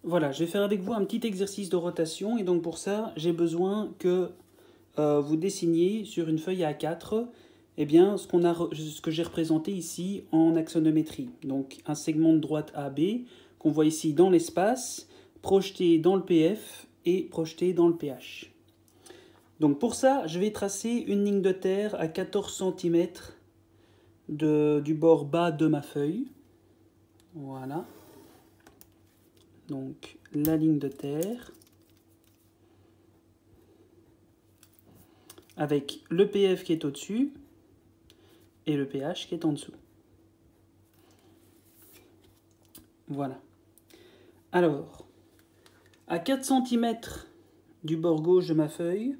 Voilà, je vais faire avec vous un petit exercice de rotation et donc pour ça, j'ai besoin que vous dessiniez sur une feuille A4 eh bien, ce que j'ai représenté ici en axonométrie. Donc un segment de droite AB qu'on voit ici dans l'espace, projeté dans le PF et projeté dans le PH. Donc pour ça, je vais tracer une ligne de terre à 14 cm du bord bas de ma feuille. Voilà. Donc la ligne de terre avec le PF qui est au-dessus et le PH qui est en dessous. Voilà. Alors, à 4 cm du bord gauche de ma feuille,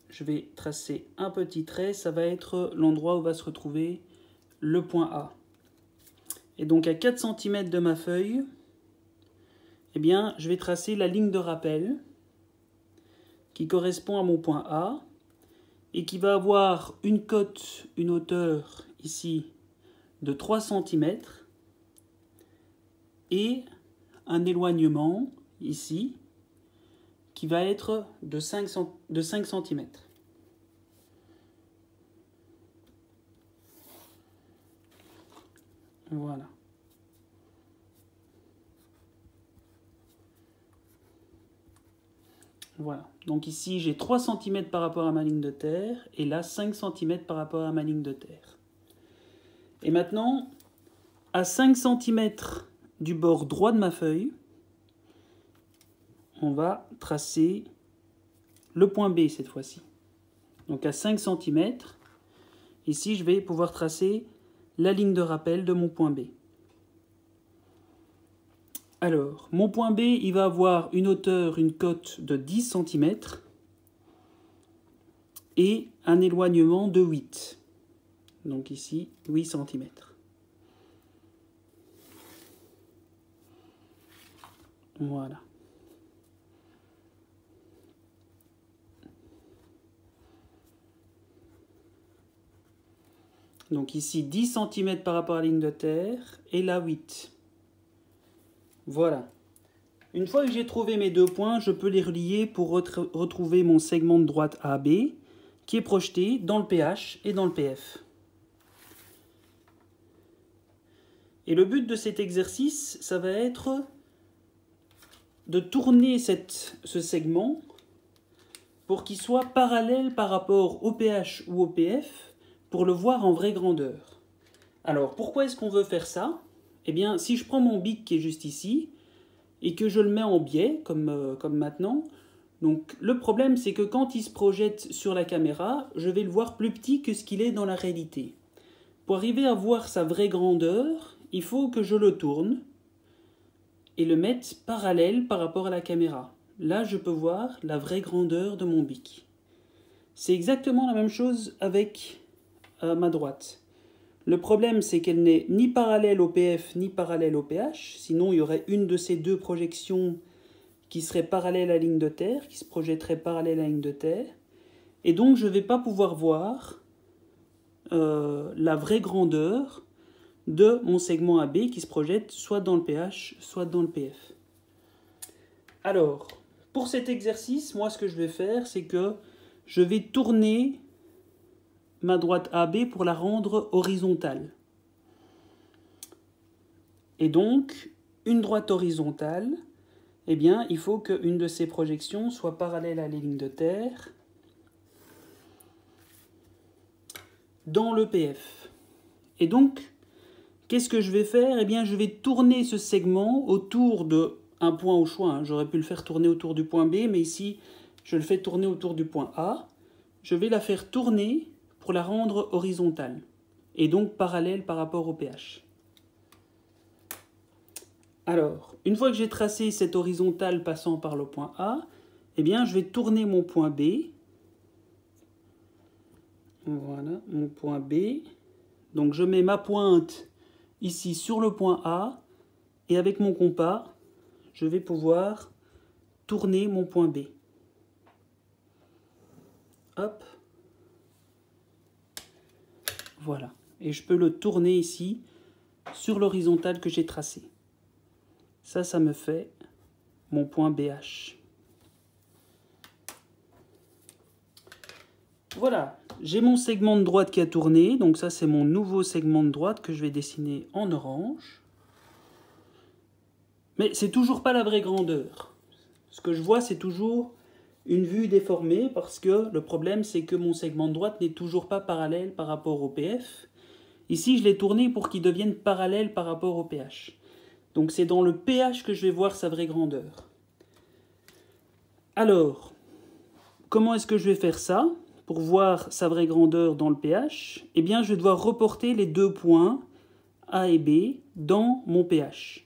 je vais tracer un petit trait, ça va être l'endroit où va se retrouver le point A. Et donc à 4 cm de ma feuille, eh bien, je vais tracer la ligne de rappel qui correspond à mon point A et qui va avoir une cote, une hauteur ici de 3 cm et un éloignement ici qui va être de 5 cm. Voilà. Voilà. Donc ici, j'ai 3 cm par rapport à ma ligne de terre, et là, 5 cm par rapport à ma ligne de terre. Et maintenant, à 5 cm du bord droit de ma feuille, on va tracer le point B cette fois-ci. Donc à 5 cm, ici, je vais pouvoir tracer la ligne de rappel de mon point B. Alors, mon point B, il va avoir une hauteur, une cote de 10 cm et un éloignement de 8. Donc ici, 8 cm. Voilà. Donc ici, 10 cm par rapport à la ligne de terre et là, 8. Voilà. Une fois que j'ai trouvé mes deux points, je peux les relier pour retrouver mon segment de droite AB qui est projeté dans le PH et dans le PF. Et le but de cet exercice, ça va être de tourner ce segment pour qu'il soit parallèle par rapport au PH ou au PF pour le voir en vraie grandeur. Alors, pourquoi est-ce qu'on veut faire ça? Eh bien, si je prends mon bic qui est juste ici, et que je le mets en biais, comme maintenant, donc le problème c'est que quand il se projette sur la caméra, je vais le voir plus petit que ce qu'il est dans la réalité. Pour arriver à voir sa vraie grandeur, il faut que je le tourne et le mette parallèle par rapport à la caméra. Là, je peux voir la vraie grandeur de mon bic. C'est exactement la même chose avec ma droite. Le problème, c'est qu'elle n'est ni parallèle au PF ni parallèle au PH. Sinon, il y aurait une de ces deux projections qui serait parallèle à la ligne de terre, qui se projetterait parallèle à la ligne de terre. Et donc, je ne vais pas pouvoir voir la vraie grandeur de mon segment AB qui se projette soit dans le PH, soit dans le PF. Alors, pour cet exercice, moi, ce que je vais faire, c'est que je vais tourner ma droite AB pour la rendre horizontale. Et donc, une droite horizontale, eh bien, il faut qu'une de ces projections soit parallèle à la ligne de terre dans le PF. Et donc, qu'est-ce que je vais faire? Eh bien, je vais tourner ce segment autour d'un point au choix. J'aurais pu le faire tourner autour du point B, mais ici, je le fais tourner autour du point A. Je vais la faire tourner pour la rendre horizontale, et donc parallèle par rapport au PH. Alors, une fois que j'ai tracé cette horizontale passant par le point A, eh bien, je vais tourner mon point B. Voilà, mon point B. Donc, je mets ma pointe ici sur le point A, et avec mon compas, je vais pouvoir tourner mon point B. Hop. Voilà. Et je peux le tourner ici sur l'horizontale que j'ai tracée. Ça me fait mon point BH. Voilà, j'ai mon segment de droite qui a tourné, donc ça c'est mon nouveau segment de droite que je vais dessiner en orange. Mais c'est toujours pas la vraie grandeur. Ce que je vois, c'est toujours une vue déformée parce que le problème, c'est que mon segment de droite n'est toujours pas parallèle par rapport au PF. Ici, je l'ai tourné pour qu'il devienne parallèle par rapport au PH. Donc c'est dans le PH que je vais voir sa vraie grandeur. Alors, comment est-ce que je vais faire ça pour voir sa vraie grandeur dans le PH? Eh bien, je vais devoir reporter les deux points A et B dans mon PH.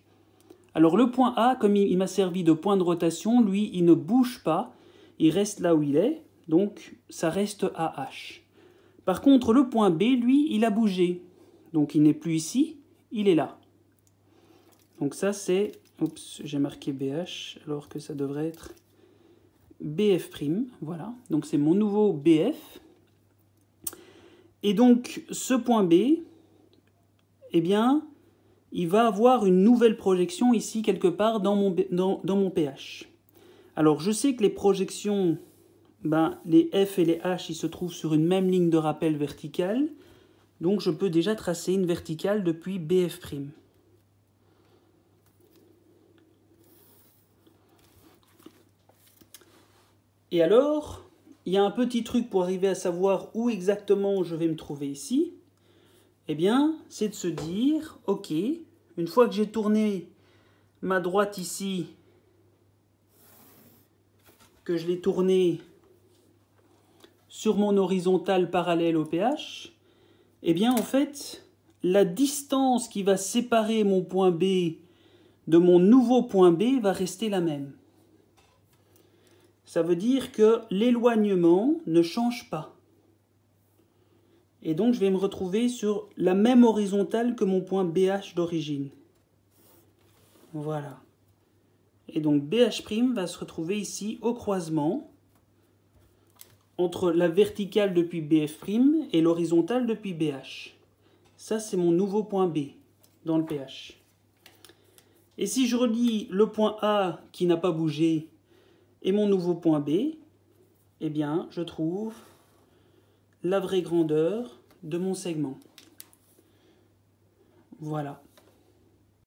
Alors le point A, comme il m'a servi de point de rotation, lui, il ne bouge pas, il reste là où il est, donc ça reste AH. Par contre, le point B, lui, il a bougé, donc il n'est plus ici, il est là. Donc ça c'est, oups, j'ai marqué BH, alors que ça devrait être BF', voilà, donc c'est mon nouveau BF. Et donc ce point B, eh bien, il va avoir une nouvelle projection ici quelque part dans mon PH. Alors je sais que les projections, les F et les H, ils se trouvent sur une même ligne de rappel verticale, donc je peux déjà tracer une verticale depuis BF'. Et alors, il y a un petit truc pour arriver à savoir où exactement je vais me trouver ici. Eh bien, c'est de se dire, ok, une fois que j'ai tourné ma droite ici, que je l'ai tournée sur mon horizontale parallèle au PH, eh bien, en fait, la distance qui va séparer mon point B de mon nouveau point B va rester la même. Ça veut dire que l'éloignement ne change pas. Et donc, je vais me retrouver sur la même horizontale que mon point BH d'origine. Voilà. Et donc, BH' va se retrouver ici au croisement entre la verticale depuis BF' et l'horizontale depuis BH. Ça, c'est mon nouveau point B dans le PH. Et si je relie le point A qui n'a pas bougé et mon nouveau point B, eh bien, je trouve la vraie grandeur de mon segment. Voilà.